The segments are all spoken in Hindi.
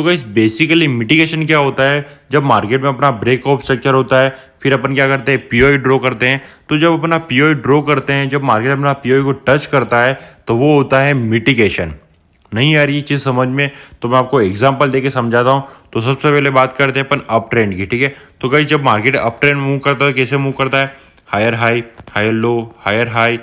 तो गाइस बेसिकली मिटिगेशन क्या होता है, जब मार्केट में अपना ब्रेक ऑफ स्ट्रक्चर होता है फिर अपन क्या करते हैं पीओई ड्रॉ करते हैं। तो जब अपना पीओई ड्रॉ करते हैं, जब मार्केट अपना पीओई को टच करता है तो वो होता है मिटिगेशन। नहीं आ रही ये चीज़ समझ में, तो मैं आपको एग्जांपल देके समझाता हूँ। तो सबसे पहले बात करते हैं अपन अप ट्रेंड की, ठीक है। तो गाइस जब मार्केट अप ट्रेंड मूव करता है, कैसे मूव करता है, higher high, higher low, higher high,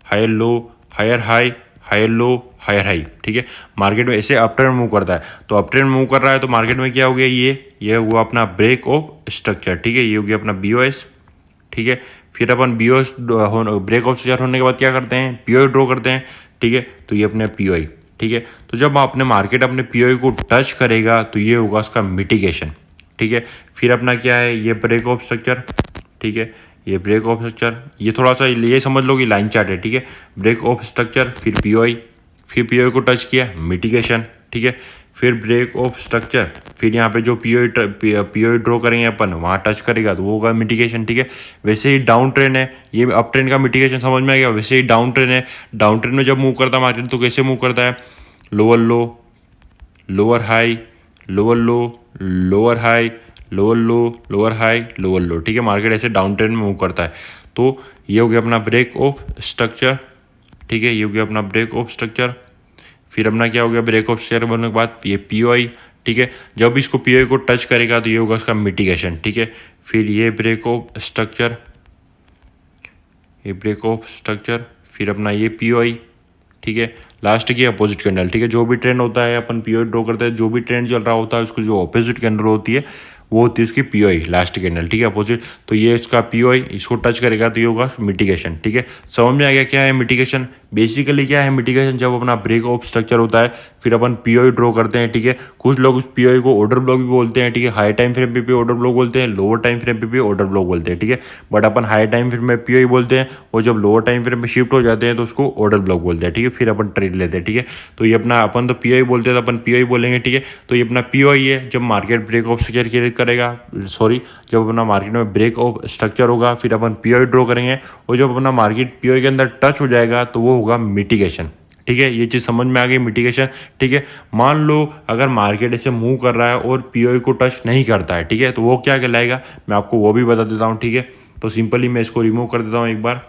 higher low, higher high, higher low, higher high, ठीक है। मार्केट में ऐसे अप ट्रेंड मूव करता है। तो अप ट्रेंड मूव कर रहा है तो मार्केट में क्या हो गया, ये हुआ अपना ब्रेक ऑफ स्ट्रक्चर, ठीक है। ये हो गया अपना बीओएस, ठीक है। फिर अपन बीओएस ब्रेक ऑफ स्ट्रक्चर होने के बाद क्या करते हैं, पीओई ड्रॉ करते हैं, ठीक है। तो ये अपने पीओई, ठीक है। तो जब अपने मार्केट अपने पीओई को टच करेगा तो ये होगा उसका मिटिगेशन, ठीक है। फिर अपना क्या है, ये ब्रेक ऑफ स्ट्रक्चर, ठीक है। ये ब्रेक ऑफ स्ट्रक्चर, ये थोड़ा सा ये समझ लो कि लाइन चार्ट है, ठीक है। ब्रेक ऑफ स्ट्रक्चर, फिर पीओई, फिर पीओई को टच किया, मिटिगेशन, ठीक है। फिर ब्रेक ऑफ स्ट्रक्चर, फिर यहाँ पे जो पीओई ड्रॉ करेंगे अपन वहाँ टच करेगा तो वो होगा मिटिगेशन, ठीक है। वैसे ही डाउन ट्रेंड है, ये अप ट्रेंड का मिटिगेशन समझ में आ गया। वैसे ही डाउन ट्रेंड है, डाउन ट्रेंड में जब मूव करता है मार्केट तो कैसे मूव करता है, लोअर लो, लोअर हाई, लोअर लो, लोअर हाई, लोअर लो, लोअर हाई, लोअर लो, ठीक है। मार्केट ऐसे डाउन ट्रेंड में मूव करता है। तो ये हो गया अपना ब्रेक ऑफ स्ट्रक्चर, ठीक है। ये हो गया अपना ब्रेक ऑफ स्ट्रक्चर। फिर अपना क्या हो गया, ब्रेक ऑफ स्ट्रक्चर बनने के बाद ये पीओई, ठीक है। जब इसको पीओई को टच करेगा तो ये होगा उसका मिटिगेशन, ठीक है। फिर ये ब्रेक ऑफ स्ट्रक्चर, ये ब्रेक ऑफ स्ट्रक्चर, फिर अपना ये पीओई, ठीक है। लास्ट की अपोजिट कैंडल, ठीक है। जो भी ट्रेंड होता है अपन पीओई ड्रॉ करते हैं, जो भी ट्रेंड चल रहा होता है उसको जो अपोजिट कैंडल होती है वो होती है उसकी पीओई, लास्ट कैंडल, ठीक है, अपोजिट। तो ये इसका पीओई, इसको टच करेगा तो ये होगा मिटिगेशन, ठीक है। समझ में आ गया क्या है मिटिगेशन। बेसिकली क्या है मिटिगेशन, जब अपना ब्रेक ऑफ स्ट्रक्चर होता है फिर अपन पीओई ड्रॉ करते हैं, ठीक है। कुछ लोग उस पीओई को ऑर्डर ब्लॉक भी बोलते हैं, ठीक है। हाई टाइम फ्रेम पे भी ऑर्डर ब्लॉक बोलते हैं, लोअर टाइम फ्रेम पे भी ऑर्डर ब्लॉक बोलते हैं, ठीक है। But upon high time frame में पीओई बोलते हैं और जब लोअर टाइम फ्रेम में शिफ्ट हो जाते हैं तो उसको ऑर्डर ब्लॉक बोलते हैं, ठीक है। फिर अपन ट्रेड लेते हैं, ठीक है। तो ये अपना अपन तो पीओई बोलते हैं तो अपन पीओई बोलेंगे, ठीक है। तो ये अपना पीओई है, जब market break of structure create करेगा, सॉरी, जब अपना मार्केट में ब्रेक ऑफ स्ट्रक्चर होगा फिर अपन पीओई ड्रॉ करेंगे और जब अपना मार्केट पीओई के अंदर टच हो जाएगा तो वो होगा मिटिगेशन, ठीक है। ये चीज़ समझ में आ गई मिटिगेशन, ठीक है। मान लो अगर मार्केट ऐसे मूव कर रहा है और पीओई को टच नहीं करता है, ठीक है, तो वो क्या कहलाएगा, मैं आपको वो भी बता देता हूँ, ठीक है। तो सिंपली मैं इसको रिमूव कर देता हूँ एक बार,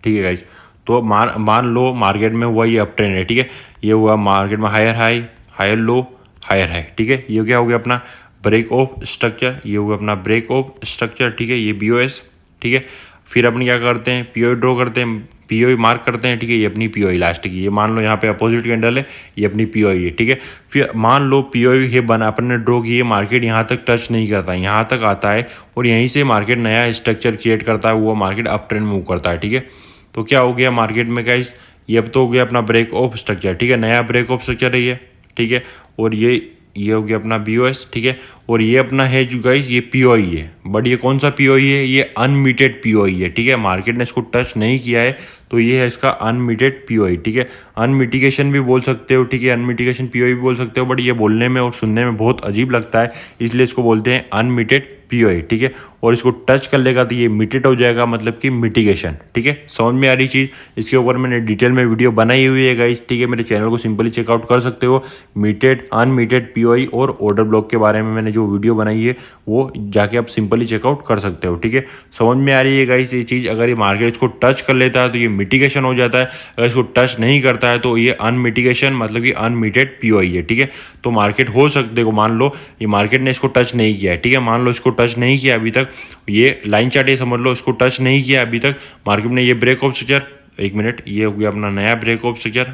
ठीक है गाइज। तो मान लो मार्केट में हुआ ये अप ट्रेंड है, ठीक है। ये हुआ मार्केट में higher high, higher low, higher high, ठीक है। ये क्या हो गया अपना ब्रेक ऑफ स्ट्रक्चर, ये हुआ अपना ब्रेक ऑफ स्ट्रक्चर, ठीक है। ये बीओएस, ठीक है। फिर अपन क्या करते हैं, पीओई ड्रॉ करते हैं, पीओई मार्क करते हैं, ठीक है। ये अपनी पीओई लास्ट की, ये मान लो यहाँ पे अपोजिट कैंडल है, ये अपनी पीओई है, ठीक है। फिर मान लो पीओई है बना अपन ने ड्रॉ की, मार्केट यहाँ तक टच नहीं करता, यहाँ तक आता है और यहीं से मार्केट नया स्ट्रक्चर क्रिएट करता है, वो मार्केट अप ट्रेंड मूव करता है, ठीक है। तो क्या हो गया मार्केट में गाइस, ये अब तो हो गया अपना ब्रेक ऑफ स्ट्रक्चर, ठीक है। नया ब्रेक ऑफ स्ट्रक्चर है ये, ठीक है। और ये हो गया अपना बीओएस, ठीक है। और ये अपना है जो गाइस ये पीओई है, बट ये कौन सा पीओई है, ये अनमीटेड पीओई है, ठीक है। मार्केट ने इसको टच नहीं किया है तो ये है इसका अनमीटेड पीओई, ठीक है। अनमिटिगेशन भी बोल सकते हो, ठीक है। अनमिटिगेशन पीओई भी बोल सकते हो, बट ये बोलने में और सुनने में बहुत अजीब लगता है, इसलिए इसको बोलते हैं अनमिटेड पीओई, ठीक है। और इसको टच कर लेगा तो ये मिटेड हो जाएगा, मतलब कि मिटिगेशन, ठीक है। समझ में आ रही चीज़। इसके ऊपर मैंने डिटेल में वीडियो बनाई हुई है गाइस, ठीक है। मेरे चैनल को सिंपली चेकआउट कर सकते हो। मिटेड, अनमिटेड पीओई और ऑर्डर ब्लॉक के बारे में मैंने जो वीडियो बनाई है वो जाके आप सिंपली चेकआउट कर सकते हो, ठीक है। समझ में आ रही है गाइस ये चीज़। अगर ये मार्केट इसको टच कर लेता है तो ये मिटिगेशन हो जाता है, अगर इसको टच नहीं करता है तो ये अनमिटिगेशन, मतलब कि अनमिटेड पीओई है, ठीक है। तो मार्केट हो सकते, देखो मान लो ये मार्केट ने इसको टच नहीं किया है, ठीक है। मान लो इसको टच नहीं किया अभी तक, ये लाइन चार्ट ये समझ लो, इसको टच नहीं किया अभी तक मार्केट ने, ये ब्रेक ऑफ स्ट्रक्चर, एक मिनट, ये हो गया अपना नया ब्रेक ऑफ स्ट्रक्चर,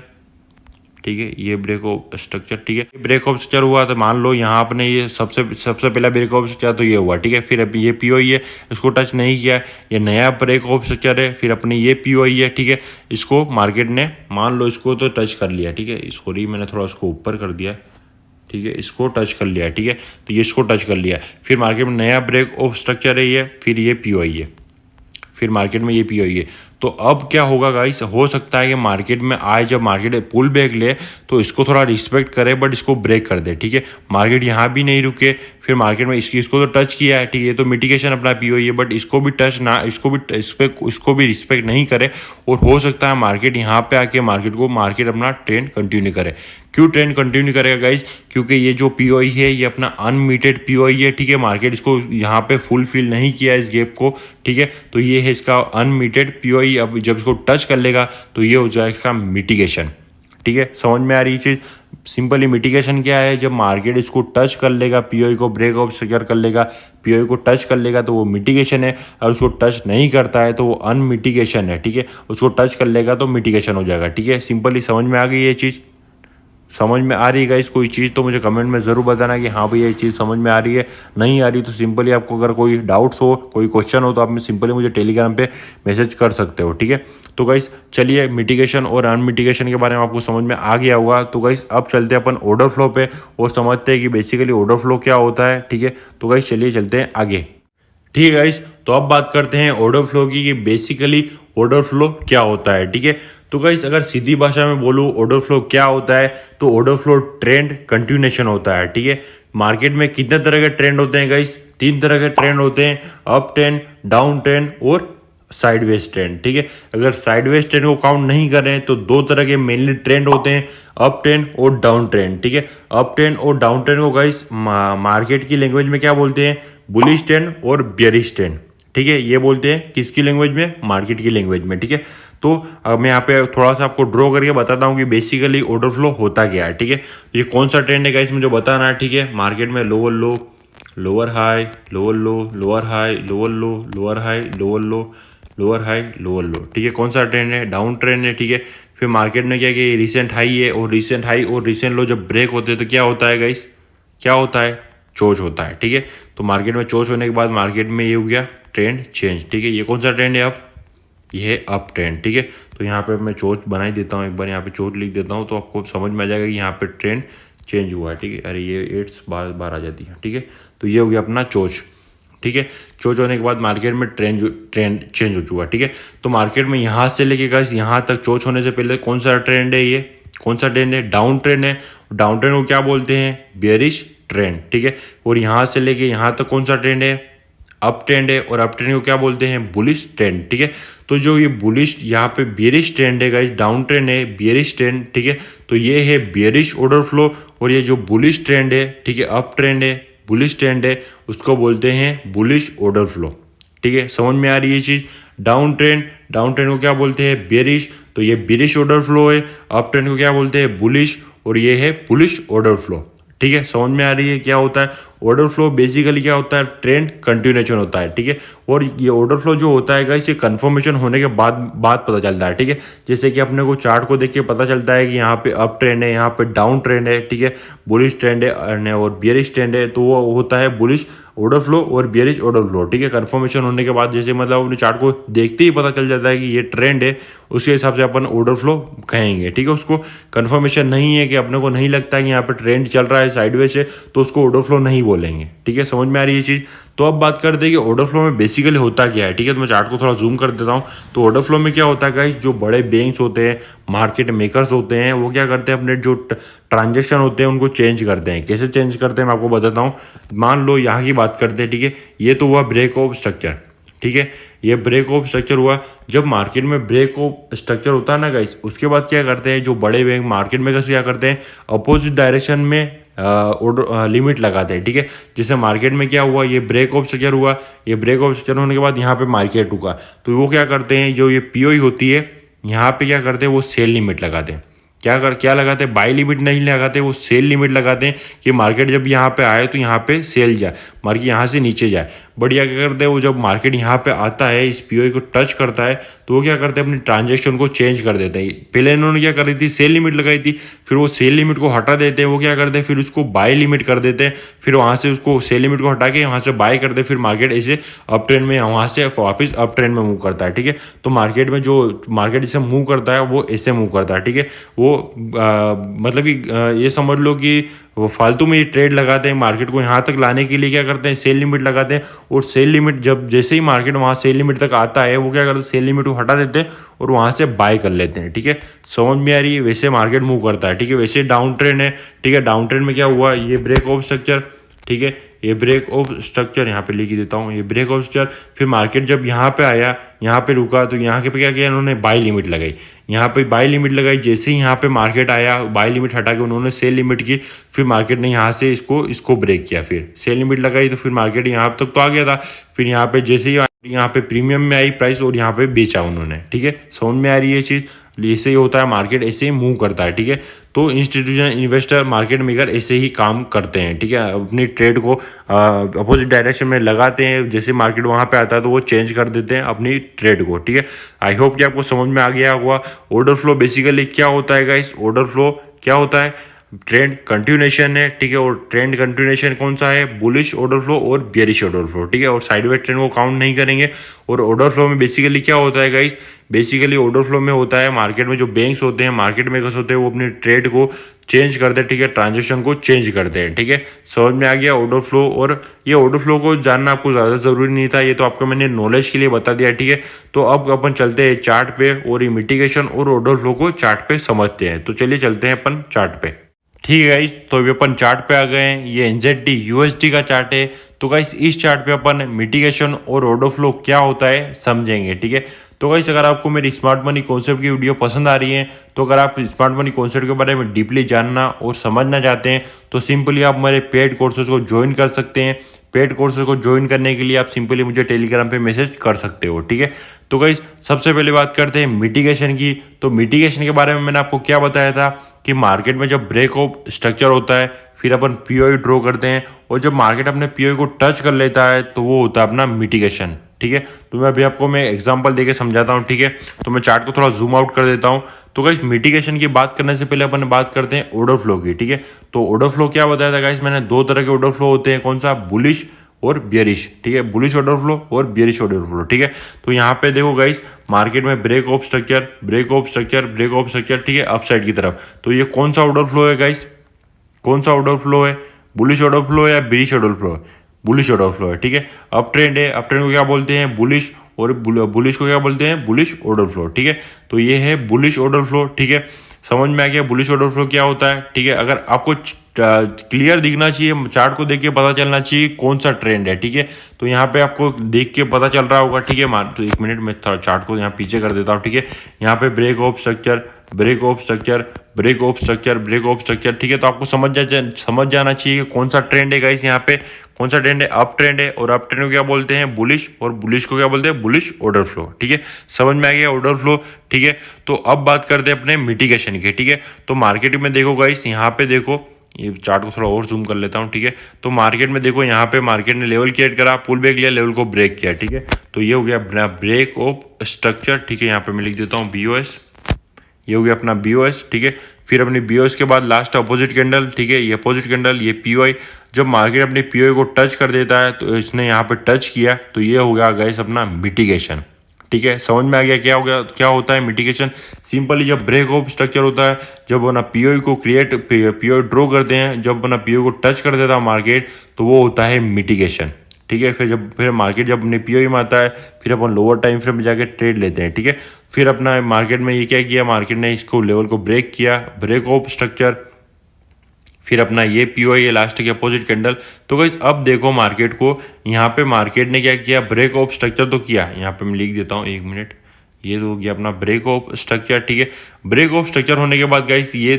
ठीक है। ये ब्रेक ऑफ स्ट्रक्चर, ठीक है। ब्रेक ऑफ स्ट्रक्चर हुआ तो मान लो यहाँ आपने ये सबसे पहला ब्रेक ऑफ स्ट्रक्चर तो ये हुआ, ठीक है। फिर अभी ये पीओई है, इसको टच नहीं किया, ये नया ब्रेक ऑफ स्ट्रक्चर है, फिर अपने ये पीओई है, ठीक है। इसको मार्केट ने मान लो इसको तो टच कर लिया, ठीक है। इसको मैंने थोड़ा उसको ऊपर कर दिया, ठीक है। इसको टच कर लिया, ठीक है। तो ये इसको टच कर लिया, फिर मार्केट में नया ब्रेक ऑफ स्ट्रक्चर है ये, फिर ये पीओई है, फिर मार्केट में ये पीओई है। तो अब क्या होगा गाइस, हो सकता है कि मार्केट में आए, जब मार्केट पुल बैक ले तो इसको थोड़ा रिस्पेक्ट करे बट इसको ब्रेक कर दे, ठीक है। मार्केट यहाँ भी नहीं रुके, फिर मार्केट में इसको तो टच किया है, ठीक है। ये तो मिटिगेशन अपना पीओई है, बट इसको भी टच ना, इसको भी रिस्पेक्ट नहीं करे और हो सकता है मार्केट यहाँ पे आके मार्केट अपना ट्रेंड कंटिन्यू करे। क्यों ट्रेंड कंटिन्यू करेगा गाइस? क्योंकि ये जो पीओई है ये अपना अनमीटेड पीओई है, ठीक है। मार्केट इसको यहाँ पे फुलफिल नहीं किया इस गैप को, ठीक है। तो ये है इसका अनमीटेड पीओई। अब जब इसको टच कर लेगा तो ये हो जाएगा इसका मिटिगेशन, ठीक है। समझ में आ रही चीज़? सिंपली मिटिगेशन क्या है, जब मार्केट इसको टच कर लेगा, पीओई को ब्रेक ऑफ स्ट्रक्चर कर लेगा, पीओई को टच कर लेगा तो वो मिटिगेशन है, और उसको टच नहीं करता है तो वो अनमिटिगेशन है, ठीक है। उसको टच कर लेगा तो मिटिगेशन हो जाएगा, ठीक है। सिंपली समझ में आ गई ये चीज़? समझ में आ रही है गाइस कोई चीज़ तो मुझे कमेंट में ज़रूर बताना कि हाँ भैया ये चीज़ समझ में आ रही है। नहीं आ रही तो सिंपली आपको अगर कोई डाउट्स हो, कोई क्वेश्चन हो, तो आप सिंपली मुझे टेलीग्राम पे मैसेज कर सकते हो, ठीक है। तो गाइस चलिए, मिटिगेशन और अनमिटिगेशन के बारे में आपको समझ में आ गया होगा। तो गाइस अब चलते हैं अपन ऑर्डर फ्लो पे और समझते हैं कि बेसिकली ऑर्डर फ्लो क्या होता है, ठीक है। तो गाइस चलिए चलते हैं आगे, ठीक है गाइस। तो अब बात करते हैं ऑर्डर फ्लो की, कि बेसिकली ऑर्डर फ्लो क्या होता है, ठीक है। तो गाइस अगर सीधी भाषा में बोलूँ ऑर्डर फ्लो क्या होता है, तो ऑर्डर फ्लो ट्रेंड कंटिन्यूएशन होता है, ठीक है। मार्केट में कितने तरह के ट्रेंड होते हैं गाइस? 3 तरह के ट्रेंड होते हैं, अप ट्रेंड, डाउन ट्रेंड और साइडवेज ट्रेंड, ठीक है। अगर साइडवेज ट्रेंड को काउंट नहीं करें तो 2 तरह के मेनली ट्रेंड होते हैं, अप ट्रेंड और डाउन ट्रेंड, ठीक है। अप ट्रेंड और डाउन ट्रेंड को गाइस मार्केट की लैंग्वेज में क्या बोलते हैं? बुलिश ट्रेंड और बेयरिश ट्रेंड, ठीक है। ये बोलते हैं किसकी लैंग्वेज में? मार्केट की लैंग्वेज में, ठीक है। तो अब मैं यहाँ पे थोड़ा सा आपको ड्रॉ करके बताता हूँ कि बेसिकली ऑर्डर फ्लो होता क्या है, ठीक है। ये कौन सा ट्रेंड है गाइस मुझे बताना है, ठीक है। मार्केट में लोअर लो, लोअर हाई, लोअर लो, लोअर हाई, लोअर लो, लोअर हाई, लोअर लो, लोअर हाई, लोअर लो, ठीक है। कौन सा ट्रेंड है? डाउन ट्रेंड है, ठीक है। फिर मार्केट में क्या कि रिसेंट हाई है, और रिसेंट हाई और रिसेंट लो जब ब्रेक होते हैं तो क्या होता है गाइस? क्या होता है? चोच होता है, ठीक है। तो मार्केट में चोच होने के बाद मार्केट में ये हो गया ट्रेंड चेंज, ठीक है। ये कौन सा ट्रेंड है? अब ये है अप ट्रेंड, ठीक है। तो यहाँ पे मैं चोच बना ही देता हूँ, एक बार यहाँ पे चोच लिख देता हूँ तो आपको समझ में आ जाएगा कि यहाँ पे ट्रेंड चेंज हुआ है, ठीक है। अरे ये 8 बार बार आ जाती है, ठीक है। तो ये हो गया अपना चोच, ठीक है। चोच होने के बाद मार्केट में ट्रेंड चेंज हो चुका है, ठीक है। तो मार्केट में यहाँ से लेके गाइस यहाँ तक चोच होने से पहले कौन सा ट्रेंड है? ये कौन सा ट्रेंड है? डाउन ट्रेंड है। डाउन ट्रेंड को क्या बोलते हैं? बेयरिश ट्रेंड, ठीक है। और यहाँ से लेके यहाँ तक कौन सा ट्रेंड है? अप ट्रेंड है। और अप ट्रेंड को क्या बोलते हैं? बुलिश ट्रेंड, ठीक है। तो जो ये बुलिश यहाँ पे बेयरिश ट्रेंड है गाइस, डाउन ट्रेंड है, बेयरिश ट्रेंड, ठीक है। तो ये है बेयरिश ऑर्डर फ्लो। और ये जो बुलिश ट्रेंड है, ठीक है, अप ट्रेंड है, बुलिश ट्रेंड है, उसको बोलते हैं बुलिश ऑर्डर फ्लो, ठीक है। समझ में आ रही है ये चीज़? डाउन ट्रेंड को क्या बोलते हैं? बेयरिश, तो ये बेयरिश ऑर्डर फ्लो है। अप ट्रेंड को क्या बोलते हैं? बुलिश, और ये है बुलिश ऑर्डर फ्लो, ठीक है। समझ में आ रही है क्या होता है? ऑर्डर फ्लो बेसिकली क्या होता है? ट्रेंड कंटिन्यूएशन होता है, ठीक है। और ये ऑर्डर फ्लो जो होता है गाइस, ये कंफर्मेशन होने के बाद पता चलता है, ठीक है। जैसे कि अपने को चार्ट को देख के पता चलता है कि यहाँ पे अप ट्रेंड है, यहाँ पे डाउन ट्रेंड है, ठीक है, बुलिश ट्रेंड है और बियरिश ट्रेंड है, तो वो होता है बुलिश ऑर्डर फ्लो और बियरिश ऑर्डर फ्लो, ठीक है। कंफर्मेशन होने के बाद जैसे मतलब अपने चार्ट को देखते ही पता चल जाता है कि ये ट्रेंड है, उसके हिसाब से अपन ऑर्डर फ्लो कहेंगे, ठीक है। उसको कंफर्मेशन नहीं है कि अपने को नहीं लगता कि यहाँ पे ट्रेंड चल रहा है साइडवेज से, तो उसको ऑर्डर फ्लो नहीं बोलेंगे, ठीक है। समझ में आ रही है चीज़? तो अब बात करते हैं कि ऑर्डर फ्लो में बेसिकली होता क्या है, ठीक है। तो मैं चार्ट को थोड़ा जूम कर देता हूँ। तो ऑर्डर फ्लो में क्या होता है गाइस, जो बड़े बैंक्स होते हैं, मार्केट मेकर्स होते हैं, वो क्या करते हैं? अपने जो ट्रांजेक्शन होते हैं उनको चेंज करते हैं। कैसे चेंज करते हैं मैं आपको बताता हूँ। मान लो यहाँ की बात करते हैं, ठीक है। ये तो हुआ ब्रेक ऑफ स्ट्रक्चर, ठीक है। ये ब्रेक ऑफ स्ट्रक्चर हुआ। जब मार्केट में ब्रेक ऑफ स्ट्रक्चर होता है ना गाइस, उसके बाद क्या करते हैं जो बड़े बैंक मार्केट मेकर्स क्या करते हैं? अपोजिट डायरेक्शन में लिमिट लगाते हैं, ठीक है। जैसे मार्केट में क्या हुआ? ये ब्रेक ऑफ स्ट्रक्चर हुआ। ये ब्रेक ऑफ स्ट्रक्चर होने के बाद यहाँ पे मार्केट रुका, तो वो क्या करते हैं? जो ये पीओई होती है, यहाँ पे क्या करते हैं? वो सेल लिमिट लगाते हैं। क्या लगाते हैं? बाई लिमिट नहीं लगाते, वो सेल लिमिट लगाते हैं कि मार्केट जब यहाँ पे आए तो यहाँ पे सेल जाए, मार्केट यहाँ से नीचे जाए। बढ़िया क्या करते हैं? वो जब मार्केट यहाँ पे आता है, इस पीओई को टच करता है, तो वो क्या करते हैं? अपनी ट्रांजेक्शन को चेंज कर देते हैं। पहले इन्होंने क्या करी थी? सेल लिमिट लगाई थी, फिर वो सेल लिमिट को हटा देते हैं। वो क्या करते हैं? फिर उसको बाय लिमिट कर देते हैं, फिर वहाँ से उसको सेल लिमिट को हटा के वहाँ से बाय करते हैं। फिर मार्केट ऐसे अप ट्रेंड में वहाँ से वापस अप ट्रेंड में मूव करता है, ठीक है। तो मार्केट में जो मार्केट इसे मूव करता है वो ऐसे मूव करता है, ठीक है। वो मतलब कि ये समझ लो कि वो फालतू में ये ट्रेड लगाते हैं। मार्केट को यहाँ तक लाने के लिए क्या करते हैं? सेल लिमिट लगाते हैं। और सेल लिमिट जब जैसे ही मार्केट वहाँ सेल लिमिट तक आता है, वो क्या करते हैं? सेल लिमिट को हटा देते हैं और वहाँ से बाय कर लेते हैं, ठीक है। समझ में आ रही है? वैसे मार्केट मूव करता है, ठीक है। वैसे डाउन ट्रेंड है, ठीक है। डाउन ट्रेंड में क्या हुआ? ये ब्रेक ऑफ स्ट्रक्चर, ठीक है, ये ब्रेक ऑफ स्ट्रक्चर यहाँ पे लिख देता हूँ, ये ब्रेक ऑफ स्ट्रक्चर। फिर मार्केट जब यहाँ पे आया, यहाँ पे रुका, तो यहाँ के पे क्या किया इन्होंने, बाई लिमिट लगाई, यहाँ पे बाई लिमिट लगाई। जैसे ही यहाँ पे मार्केट आया, बाई लिमिट हटा के उन्होंने सेल लिमिट की, फिर मार्केट ने यहाँ से इसको ब्रेक किया, फिर सेल लिमिट लगाई, तो फिर मार्केट यहाँ तक तो आ गया था। फिर यहाँ पे जैसे ही यहाँ पे प्रीमियम में आई प्राइस और यहाँ पे बेचा उन्होंने, ठीक है, समझ में आ रही है ये चीज़। ऐसे ही होता है, मार्केट ऐसे ही मूव करता है, ठीक है। तो इंस्टीट्यूशनल इन्वेस्टर, मार्केट मेकर ऐसे ही काम करते हैं, ठीक है, अपनी ट्रेड को अपोजिट डायरेक्शन में लगाते हैं। जैसे मार्केट वहाँ पे आता है तो वो चेंज कर देते हैं अपनी ट्रेड को, ठीक है। आई होप कि आपको समझ में आ गया होगा। ऑर्डर फ्लो बेसिकली क्या होता है गाइस, ऑर्डर फ्लो क्या होता है, ट्रेंड कंटिन्यूएशन है, ठीक है। और ट्रेंड कंटिन्यूएशन कौन सा है, बुलिश ऑर्डर फ्लो और बियरिश ऑर्डर फ्लो, ठीक है। और साइडवेज ट्रेंड को काउंट नहीं करेंगे। और ऑर्डर फ्लो में बेसिकली क्या होता है गाइस, बेसिकली ऑर्डर फ्लो में होता है, मार्केट में जो बैंक्स होते हैं, मार्केट मेकर्स होते हैं, वो अपनी ट्रेड को चेंज करते हैं, ठीक है, ट्रांजेक्शन को चेंज करते हैं, ठीक है। समझ में आ गया ऑर्डर फ्लो। और ये ऑर्डर फ्लो को जानना आपको ज़्यादा ज़रूरी नहीं था, ये तो आपको मैंने नॉलेज के लिए बता दिया, ठीक है। तो अब अपन चलते हैं चार्ट पे और ये मिटिगेशन और ऑर्डर फ्लो को चार्ट पे समझते हैं। तो चलिए चलते हैं अपन चार्ट पे, ठीक है गाइस। तो अभी अपन चार्ट पे आ गए हैं, ये NZD USD का चार्ट है। तो गाइस इस चार्ट पे अपन मिटिगेशन और ऑर्डर फ्लो क्या होता है समझेंगे, ठीक है। तो गाइस अगर आपको मेरी स्मार्ट मनी कॉन्सेप्ट की वीडियो पसंद आ रही है, तो अगर आप स्मार्ट मनी कॉन्सेप्ट के बारे में डीपली जानना और समझना चाहते हैं, तो सिंपली आप मेरे पेड कोर्सेज को ज्वाइन कर सकते हैं। पेड कोर्सेज को ज्वाइन करने के लिए आप सिंपली मुझे टेलीग्राम पे मैसेज कर सकते हो, ठीक है। तो गाइस सबसे पहले बात करते हैं मिटिगेशन की। तो मिटिगेशन के बारे में मैंने आपको क्या बताया था कि मार्केट में जब ब्रेक ऑफ स्ट्रक्चर होता है, फिर अपन पीओई ड्रॉ करते हैं, और जब मार्केट अपने पीओई को टच कर लेता है तो वो होता है अपना मिटिगेशन, ठीक है। तो मैं अभी आपको मैं एग्जांपल देके समझाता हूँ, ठीक है। तो मैं चार्ट को थोड़ा जूम आउट कर देता हूँ। तो गाइस मिटिगेशन की बात करने से पहले अपन बात करते हैं ऑर्डर फ्लो की, ठीक है। तो ऑर्डर फ्लो क्या बताया था गाइस मैंने, दो तरह के ऑर्डर फ्लो होते हैं, कौन सा, बुलिश और बियरिश, ठीक है, बुलिश ऑर्डर फ्लो और बियरिश ऑर्डर फ्लो, ठीक है। तो यहाँ पे देखो गाइस, मार्केट में break of structure, break of structure, break of structure, ठीक है, अपसाइड की तरफ। तो ये कौन सा ऑर्डर फ्लो है गाइस, कौन सा ऑर्डर फ्लो है, बुलिश ऑर्डर फ्लो है या बियरिश ऑर्डर फ्लो है, बुलिश ऑर्डर फ्लो है, ठीक है। अप ट्रेंड है, अप ट्रेंड को क्या बोलते हैं, बुलिश, और बुलिश को क्या बोलते हैं, बुलिश ऑर्डर फ्लो, ठीक है। तो ये है बुलिश ऑर्डर फ्लो, ठीक है। समझ में आ गया बुलिश ऑर्डर फ्लो क्या होता है, ठीक है। अगर आपको क्लियर दिखना चाहिए, चार्ट को देख के पता चलना चाहिए कौन सा ट्रेंड है, ठीक है। तो यहाँ पे आपको देख के पता चल रहा होगा, ठीक है। तो एक मिनट में थोड़ा चार्ट को यहाँ पीछे कर देता हूँ, ठीक है। यहाँ पे break of structure, break of structure, break of structure, break of structure, ठीक है। तो आपको समझ जाना चाहिए कि कौन सा ट्रेंड है गाइस, यहाँ पे कौन सा ट्रेंड है, अप ट्रेंड है। और अप ट्रेंड को क्या बोलते हैं, बुलिश, और बुलिश को क्या बोलते हैं, बुलिश ऑर्डर फ्लो, ठीक है। समझ में आ गया ऑर्डर फ्लो, ठीक है। तो अब बात करते हैं अपने मिटिगेशन की, ठीक है। तो मार्केट में देखो गाइस, यहाँ पे देखो, ये चार्ट को थोड़ा और जूम कर लेता हूँ, ठीक है। तो मार्केट में देखो, यहाँ पे मार्केट ने लेवल क्रिएट करा, पुल बैक लिया, लेवल को ब्रेक किया, ठीक है। तो ये हो गया ब्रेक ऑफ स्ट्रक्चर, ठीक है। यहाँ पे मैं लिख देता हूँ BOS, ये हो गया अपना BOS, ठीक है। फिर अपनी BOS के बाद लास्ट अपोजिट कैंडल, ठीक है, ये अपोजिट कैंडल, ये POI। जब मार्केट अपनी POI को टच कर देता है, तो इसने यहाँ पे टच किया, तो ये हो गया गाइस अपना मिटिगेशन, ठीक है। समझ में आ गया क्या हो गया, क्या होता है मिटिगेशन। सिंपली जब ब्रेक ऑफ स्ट्रक्चर होता है, जब वो ना POI को POI ड्रॉ करते हैं, जब वो ना POI को टच कर देता है मार्केट, तो वो होता है मिटिगेशन, ठीक है। फिर मार्केट जब अपने POI में आता है, फिर अपन लोअर टाइम फ्रेम में जाके ट्रेड लेते हैं, ठीक है। फिर अपना मार्केट में ये क्या किया, मार्केट ने इसको लेवल को ब्रेक किया, ब्रेक ऑफ स्ट्रक्चर, फिर अपना ये POI, ये लास्ट के अपोजिट कैंडल। तो गाइस अब देखो मार्केट को, यहाँ पे मार्केट ने क्या किया, ब्रेक ऑफ स्ट्रक्चर तो किया, यहाँ पे मैं लिख देता हूँ, एक मिनट, ये तो हो गया अपना ब्रेक ऑफ स्ट्रक्चर, ठीक है। ब्रेक ऑफ स्ट्रक्चर होने के बाद गाइस ये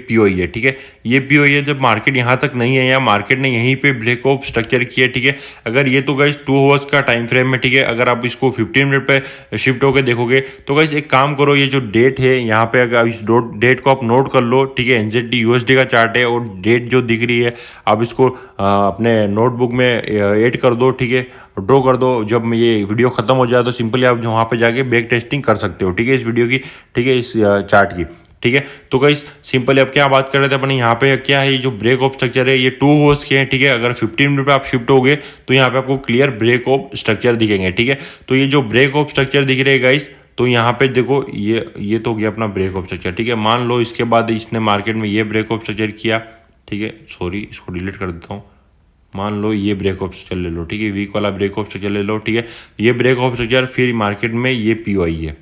POI है, ठीक है। ये POI है, जब मार्केट यहाँ तक नहीं है, या मार्केट ने यहीं पे ब्रेक ऑफ स्ट्रक्चर किया, ठीक है। अगर ये तो गाइस 2 आवर्स का टाइम फ्रेम है, ठीक है। अगर आप इसको 15 मिनट पे शिफ्ट होकर देखोगे, तो गाइस एक काम करो, ये जो डेट है यहाँ पे, अगर इस डेट को आप नोट कर लो, ठीक है। NZD USD का चार्ट है, और डेट जो दिख रही है आप इसको अपने नोटबुक में ऐड कर दो, ठीक है, ड्रॉ कर दो। जब ये वीडियो खत्म हो जाए तो सिंपली आप वहाँ पे जाके बैक टेस्टिंग कर सकते हो, ठीक है, इस वीडियो की, ठीक है, इस चार्ट की, ठीक है। तो गाइस सिंपली अब क्या बात कर रहे थे अपने, यहाँ पे क्या है, ये जो ब्रेक ऑफ स्ट्रक्चर है, ये 2 आवर्स के हैं, ठीक है। अगर 15 मिनट पे आप शिफ्ट हो गए, तो यहाँ पे आपको क्लियर ब्रेक ऑफ स्ट्रक्चर दिखेंगे, ठीक है। तो ये जो ब्रेक ऑफ स्ट्रक्चर दिख रहे हैं गाइस, तो यहाँ पे देखो, ये तो गया अपना ब्रेक ऑफ स्ट्रक्चर, ठीक है। मान लो इसके बाद इसने मार्केट में ये ब्रेक ऑफ स्ट्रक्चर किया, ठीक है, सॉरी इसको डिलीट कर देता हूँ। मान लो ये ब्रेक ऑफ स्ट्रक्चर ले लो, ठीक है, वीक वाला ब्रेक ऑफ स्ट्रक्चर ले लो, ठीक है। ये ब्रेक ऑफ स्ट्रक्चर, फिर मार्केट में ये POI है,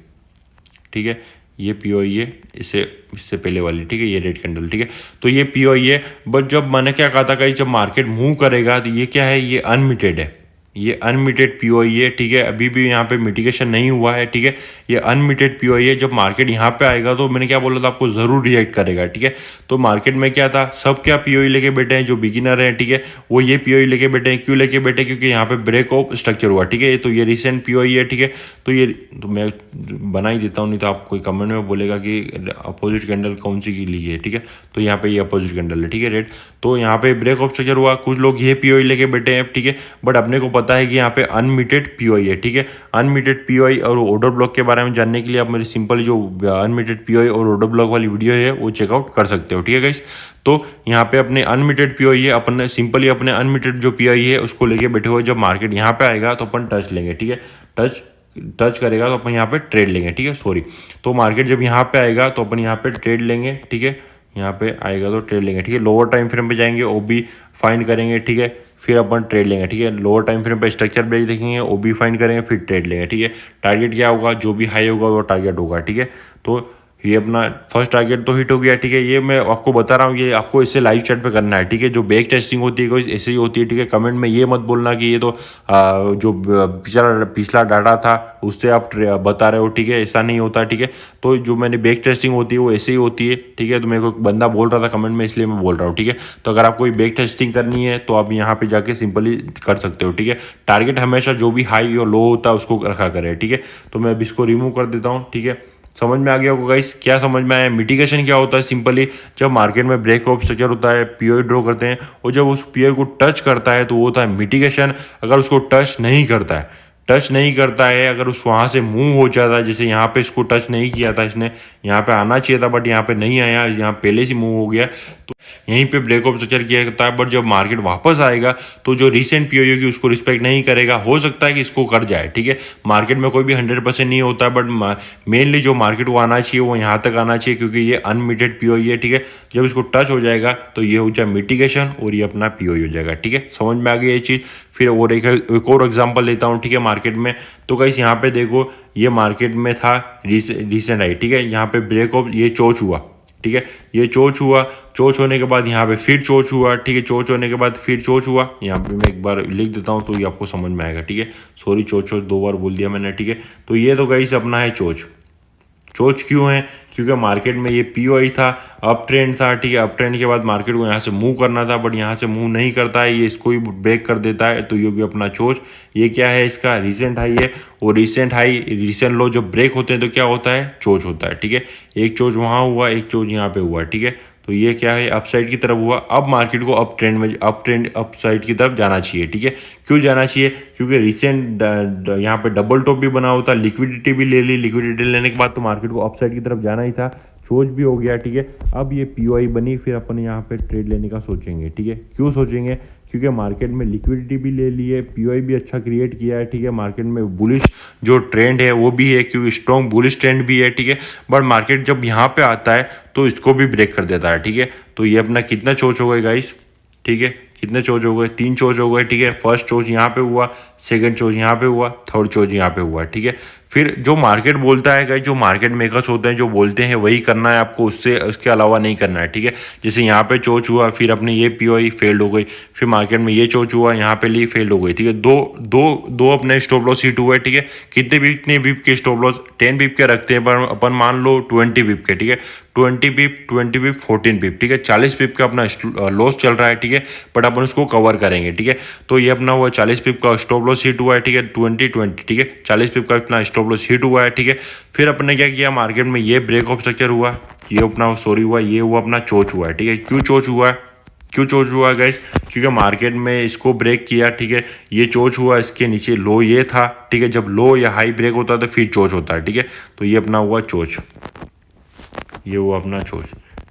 ठीक है, ये पीओई है, इससे पहले वाली, ठीक है, ये रेड कैंडल, ठीक है। तो ये पीओई है, बट जब मैंने क्या कहा था गाइस, जब मार्केट मूव करेगा तो ये क्या है, ये अनमिटेड है, ये अनमिटेड पीओई है, ठीक है। अभी भी यहाँ पे मिटिगेशन नहीं हुआ है, ठीक है। ये अनमिटेड पीओई है। जब मार्केट यहाँ पे आएगा तो मैंने क्या बोला था आपको, ज़रूर रिएक्ट करेगा, ठीक है। तो मार्केट में क्या था, सब क्या पीओई लेके बैठे हैं, जो बिगिनर हैं, ठीक है, वो ये पीओई लेके बैठे हैं। क्यों लेके बैठे, क्योंकि यहाँ पे ब्रेक ऑफ स्ट्रक्चर हुआ, ठीक है। तो ये रिसेंट पीओई है, ठीक है। तो ये तो मैं बना ही देता हूँ, नहीं तो आप कोई कमेंट में बोलेगा कि अपोजिट कैंडल कौन सी की ली है, ठीक है। तो यहाँ पे ये अपोजिट कैंडल है, ठीक है, रेड। तो यहाँ पे ब्रेक ऑफ स्ट्रक्चर हुआ, कुछ लोग ये पीओई लेके बैठे हैं, ठीक है। बट अपने को पता है कि यहाँ पे अनमिटेड पीओई है, ठीक है। अनमिटेड पीओई और ऑर्डर ब्लॉक के बारे में जानने के लिए आप मेरी सिंपल जो अनमिटेड पीओई और ऑर्डर ब्लॉक वाली वीडियो है वो चेकआउट कर सकते हो, ठीक है गाइस। तो यहाँ पे अपने अनमिटेड पीओई है, अपन सिंपली अपने अनमिटेड जो पीओई है उसको लेके बैठे हुए, जब मार्केट यहाँ पे आएगा तो अपन टच लेंगे, ठीक है। टच करेगा तो अपन यहाँ पे ट्रेड लेंगे, ठीक है, सॉरी। तो मार्केट जब यहाँ पे आएगा तो अपन यहाँ पे ट्रेड लेंगे, ठीक है। यहाँ पे आएगा तो ट्रेड लेंगे, ठीक है। लोअर टाइम फ्रेम पे जाएंगे, ओ बी फाइंड करेंगे, ठीक है, फिर अपन ट्रेड लेंगे, ठीक है। लोअर टाइम फ्रेम पे स्ट्रक्चर ब्रेक देखेंगे, ओ बी फाइंड करेंगे, फिर ट्रेड लेंगे, ठीक है। टारगेट क्या होगा, जो भी हाई होगा वो टारगेट होगा, ठीक है। तो ये अपना फर्स्ट टारगेट तो हिट हो गया, ठीक है। ये मैं आपको बता रहा हूँ, ये आपको इससे लाइव चैट पे करना है, ठीक है। जो बैक टेस्टिंग होती है कोई ऐसे ही होती है, ठीक है। कमेंट में ये मत बोलना कि ये तो जो पिछला डाटा था उससे आप बता रहे हो, ठीक है, ऐसा नहीं होता, ठीक है। तो जो मैंने बैक टेस्टिंग होती है वो ऐसे ही होती है, ठीक है। तो मेरे को एक बंदा बोल रहा था कमेंट में, इसलिए मैं बोल रहा हूँ, ठीक है। तो अगर आपको बैक टेस्टिंग करनी है तो आप यहाँ पे जाके सिंपली कर सकते हो, ठीक है। टारगेट हमेशा जो भी हाई और लो होता है उसको रखा करें, ठीक है। तो मैं अब इसको रिमूव कर देता हूँ, ठीक है। समझ में आ गया होगा गाइस, क्या समझ में आया। मिटिगेशन क्या होता है, सिंपली जब मार्केट में ब्रेक ऑफ स्ट्रक्चर होता है, पीओई ड्रॉ करते हैं, और जब उस पीओई को टच करता है तो वो होता है मिटिगेशन। अगर उसको टच नहीं करता है, अगर उस वहाँ से मूव हो जाता है, जैसे यहाँ पे इसको टच नहीं किया था इसने, यहाँ पे आना चाहिए था बट यहाँ पे नहीं आया, यहाँ पहले से मूव हो गया, तो यहीं पे ब्रेक ऑफ स्ट्रक्चर किया जाता है। बट जब मार्केट वापस आएगा तो जो रिसेंट पीओई होगी उसको रिस्पेक्ट नहीं करेगा, हो सकता है कि इसको कर जाए, ठीक है। मार्केट में कोई भी 100% नहीं होता, बट मेनली जो मार्केट को आना चाहिए वो यहाँ तक आना चाहिए, क्योंकि ये अनमिटेड पीओई है, ठीक है। जब इसको टच हो जाएगा तो ये हो जाए मिटिगेशन और ये अपना पीओई हो जाएगा, ठीक है। समझ में आ गई ये चीज़। फिर और एक और एग्जांपल लेता हूँ, ठीक है, मार्केट में। तो गाइस यहाँ पे देखो, ये मार्केट में था रिसेंट आई, ठीक है। यहाँ पे ब्रेक ऑफ ये चोच हुआ, ठीक है। ये चोच हुआ, चोच होने के बाद यहाँ पे फिर चोच हुआ, ठीक है। चोच होने के बाद फिर चोच हुआ, यहाँ पे मैं एक बार लिख देता हूँ तो ये आपको समझ में आएगा, ठीक है। सॉरी, चोच दो बार बोल दिया मैंने, ठीक है। तो ये तो गाइस अपना है चोच। चोच क्यों है, क्योंकि मार्केट में ये पीओई था, अप ट्रेंड था, ठीक है। अप ट्रेंड के बाद मार्केट को यहाँ से मूव करना था, बट यहाँ से मूव नहीं करता है, ये इसको ही ब्रेक कर देता है, तो ये भी अपना चोच। ये क्या है, इसका रिसेंट हाई है, और रिसेंट हाई रिसेंट लो जब ब्रेक होते हैं तो क्या होता है, चोच होता है, ठीक है। एक चोच वहाँ हुआ, एक चोच यहाँ पे हुआ, ठीक है। तो ये क्या है, अप साइड की तरफ हुआ। अब मार्केट को अप साइड की तरफ जाना चाहिए, ठीक है। क्यों जाना चाहिए, क्योंकि रिसेंट यहाँ पे डबल टॉप भी बना होता, लिक्विडिटी भी ले ली, लिक्विडिटी लेने के बाद तो मार्केट को अप साइड की तरफ जाना ही था, चोच भी हो गया, ठीक है। अब ये पीओई बनी, फिर अपन यहाँ पे ट्रेड लेने का सोचेंगे, ठीक है। क्यों सोचेंगे, क्योंकि मार्केट में लिक्विडिटी भी ले ली है, पीओई भी अच्छा क्रिएट किया है, ठीक है। मार्केट में बुलिश जो ट्रेंड है वो भी है, क्योंकि स्ट्रॉन्ग बुलिश ट्रेंड भी है, ठीक है। बट मार्केट जब यहाँ पे आता है तो इसको भी ब्रेक कर देता है, ठीक है। तो ये अपना कितना चोच हो गए गाइस, ठीक है, कितने चोच हो गए, 3 चोच हो गए, ठीक है। फर्स्ट चोच यहाँ पे हुआ, सेकंड चोच यहाँ पे हुआ, थर्ड चोच यहाँ पे हुआ, ठीक है। फिर जो मार्केट बोलता है गाइस, जो मार्केट मेकर्स होते हैं जो बोलते हैं वही करना है आपको, उससे उसके अलावा नहीं करना है, ठीक है। जैसे यहाँ पे चोच हुआ, फिर अपने ये पीओई फेल्ड हो गई, फिर मार्केट में ये चोच हुआ, यहाँ पे ली फेल्ड हो गई, ठीक है। दो अपने स्टॉप लॉस हिट हुए, ठीक है। कितने बीप के स्टॉप लॉस, 10 बीप के रखते हैं, पर अपन मान लो 20 बीप के, ठीक है। 20 बीप 14 बीप, ठीक है। 40 बीप का अपना लॉस चल रहा है, ठीक है। बट अपन उसको कवर करेंगे, ठीक है। तो ये अपना हुआ 40 बीप का स्टॉप लॉस हिट हुआ है, ठीक है। 20 ठीक है, 40 बीप का अपना स्टॉप लॉस हिट हुआ है, ठीक है। फिर अपने क्या किया, मार्केट में ये ब्रेक ऑफ स्ट्रक्चर हुआ, ये अपना सॉरी हुआ, ये हुआ अपना चोच हुआ है, ठीक है। क्यों चोच हुआ है, क्यों चोच हुआ गाइस, क्योंकि मार्केट में इसको ब्रेक किया, ठीक है। ये चोच हुआ, इसके नीचे लो ये था, ठीक है। जब लो या हाई ब्रेक होता है तो फिर चोच होता है, ठीक है। तो ये अपना हुआ चोच, ये हुआ अपना चोच,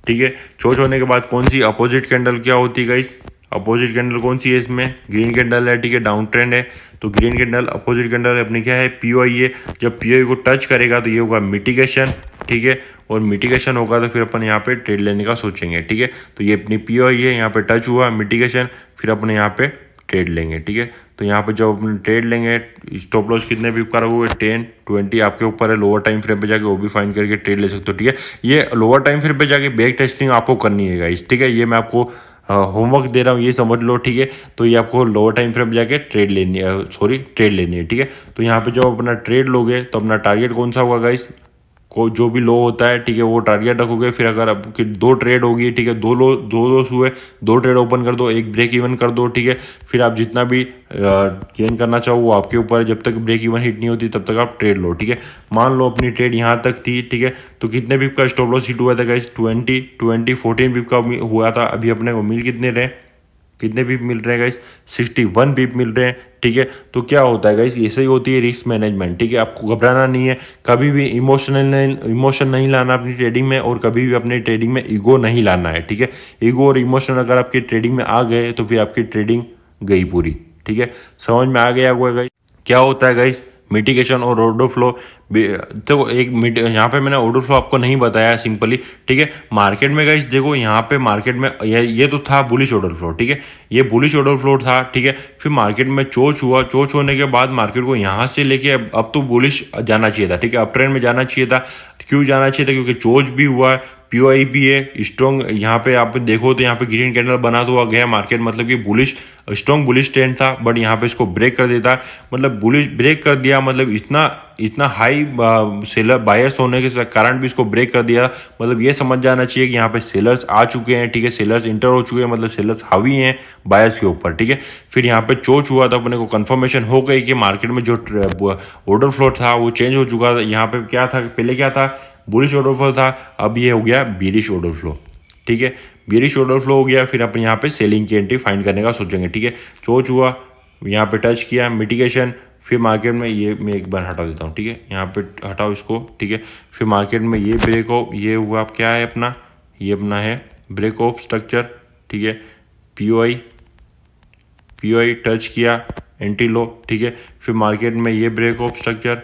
ठीक है। चोच होने के बाद कौन सी अपोजिट कैंडल क्या होती है गाइस, अपोजिट कैंडल कौन सी है, इसमें ग्रीन कैंडल है, ठीक है। डाउन ट्रेंड है, तो ग्रीन कैंडल अपोजिट कैंडल अपनी क्या है, पीओई है। जब पीओई को टच करेगा तो ये होगा मिटिगेशन, ठीक है। और मिटिगेशन होगा तो फिर अपन यहाँ पे ट्रेड लेने का सोचेंगे, ठीक है। तो ये अपनी पीओई है, यहाँ पे टच हुआ मिटिगेशन, फिर अपन यहाँ पे ट्रेड लेंगे, ठीक है। तो यहाँ पे जब अपने ट्रेड लेंगे, स्टॉप लॉस कितने भी का रखोगे 10 20 आपके ऊपर है। लोअर टाइम फ्रेम पे जाके वो भी फाइंड करके ट्रेड ले सकते हो, ठीक है। ये लोअर टाइम फ्रेम पे जाके बैक टेस्टिंग आपको करनी है गाइस, ठीक है। ये मैं आपको होमवर्क दे रहा हूँ, ये समझ लो, ठीक है। तो ये आपको लोअर टाइम फ्रेम पे जाके ट्रेड लेनी है, ट्रेड लेनी है, ठीक है। तो यहाँ पे जब अपना ट्रेड लोगे तो अपना टारगेट कौन सा होगा गाइस, को जो भी लो होता है, ठीक है, वो टारगेट रखोगे। फिर अगर आपकी 2 ट्रेड होगी, ठीक है, 2 लॉस हुए, 2 ट्रेड ओपन कर दो, एक ब्रेक इवन कर दो, ठीक है। फिर आप जितना भी गेन करना चाहो वो आपके ऊपर है। जब तक ब्रेक इवन हिट नहीं होती तब तक आप ट्रेड लो, ठीक है। मान लो अपनी ट्रेड यहाँ तक थी, ठीक है, तो कितने बिप का स्टॉप लॉस हिट हुआ था गाइस, 14 बिप का हुआ था। अभी अपने को मिल कितने रहे, कितने बीप मिल रहे हैं गाइस, 61 बीप मिल रहे हैं, ठीक है। तो क्या होता है गाइस, ऐसे ही होती है रिस्क मैनेजमेंट, ठीक है। आपको घबराना नहीं है, कभी भी इमोशन नहीं लाना अपनी ट्रेडिंग में, और कभी भी अपनी ट्रेडिंग में ईगो नहीं लाना है, ठीक है। ईगो और इमोशन अगर आपकी ट्रेडिंग में आ गए तो फिर आपकी ट्रेडिंग गई पूरी, ठीक है। समझ में आ गया हुआ गाइस क्या होता है गाइस मिटिगेशन और ऑर्डर फ्लो। तो एक यहाँ पे मैंने ऑर्डर फ्लो आपको नहीं बताया सिंपली, ठीक है। मार्केट में गाइस देखो, यहाँ पे मार्केट में ये तो था बुलिश ऑर्डर फ्लो, ठीक है, ये बुलिश ऑर्डर फ्लो था, ठीक है। फिर मार्केट में चोच हुआ, चोच होने के बाद मार्केट को यहाँ से लेके अब तो बुलिश जाना चाहिए था, ठीक है, अप ट्रेंड में जाना चाहिए था। क्यों जाना चाहिए था, क्योंकि चोच भी हुआ है, पीओआई भी है स्ट्रॉन्ग। यहाँ पे आप देखो तो यहाँ पे ग्रीन कैंडल बना हुआ गया मार्केट, मतलब कि बुलिश स्ट्रॉन्ग बुलिश ट्रेंड था, बट यहाँ पे इसको ब्रेक कर देता, मतलब बुलिश ब्रेक कर दिया, मतलब इतना हाई सेलर बायर्स होने के कारण भी इसको ब्रेक कर दिया। मतलब ये समझ जाना चाहिए कि यहाँ पे सेलर्स आ चुके हैं, ठीक है, सेलर्स इंटर हो चुके हैं, मतलब सेलर्स हावी हैं बायर्स के ऊपर, ठीक है। फिर यहाँ पे चोच हुआ था, अपने को कंफर्मेशन हो गई कि मार्केट में जो ऑर्डर फ्लो था वो चेंज हो चुका था। यहाँ पे क्या था, पहले क्या था, बुलिश ऑर्डर फ्लो था, अब ये हो गया बीरिश ऑर्डर फ्लो, ठीक है। बीरिश ऑर्डर फ्लो हो गया, फिर अपन यहाँ पे सेलिंग की एंट्री फाइंड करने का सोचेंगे, ठीक है। चोच हुआ, यहाँ पे टच किया मिटिगेशन, फिर मार्केट में ये मैं एक बार हटा देता हूँ, ठीक है, यहाँ पे हटाओ इसको, ठीक है। फिर मार्केट में ये ब्रेक ऑफ, ये हुआ आप क्या है अपना, ये अपना है ब्रेक ऑफ स्ट्रक्चर, ठीक है। पीओआई टच किया, एंटी लो, ठीक है। फिर मार्केट में ये ब्रेक ऑफ स्ट्रक्चर,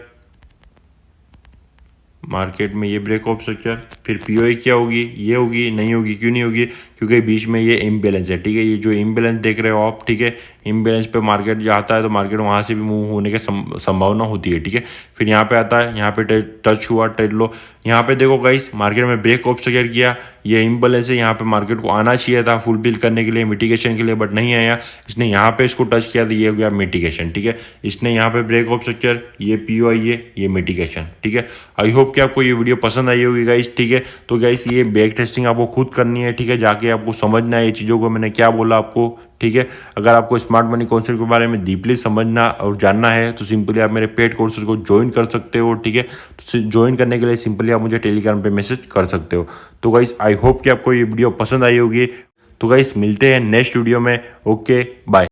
मार्केट में ये ब्रेक ऑफ स्ट्रक्चर, फिर पीओआई क्या होगी, ये होगी, नहीं होगी, क्यों नहीं होगी, क्योंकि बीच में ये इम्बैलेंस है, ठीक है। ये जो इम्बैलेंस देख रहे हो आप, ठीक है, इम्बैलेंस पे मार्केट जाता है तो मार्केट वहाँ से भी मूव होने की संभावना होती है, ठीक है। फिर यहाँ पे आता है, यहाँ पे टच हुआ, ट्रेड लो। यहाँ पे देखो गाइस, मार्केट में ब्रेक ऑफ स्ट्रक्चर किया, ये इम्बैलेंस है, यहाँ पे मार्केट को आना चाहिए था फुलफिल करने के लिए, मिटिगेशन के लिए, बट नहीं आया। इसने यहाँ पे इसको टच किया तो ये हो गया मिटिगेशन, ठीक है। इसने यहाँ पे ब्रेक ऑफ स्ट्रक्चर, ये पीओआई है, ये मिटिगेशन, ठीक है। आई होप कि आपको ये वीडियो पसंद आई होगी गाइस, ठीक है। तो गाइस ये बैक टेस्टिंग आपको खुद करनी है, ठीक है, जाके आपको समझना है ये चीज़ों को मैंने क्या बोला आपको, ठीक है। अगर आपको स्मार्ट मनी कॉन्सेप्ट के बारे में डीपली समझना और जानना है तो सिंपली आप मेरे पेड कोर्सेज को ज्वाइन कर सकते हो, ठीक है। तो ज्वाइन करने के लिए सिंपली आप मुझे टेलीग्राम पे मैसेज कर सकते हो। तो गाइस आई होप कि आपको ये वीडियो पसंद आई होगी। तो गाइस मिलते हैं नेक्स्ट वीडियो में, ओके बाय।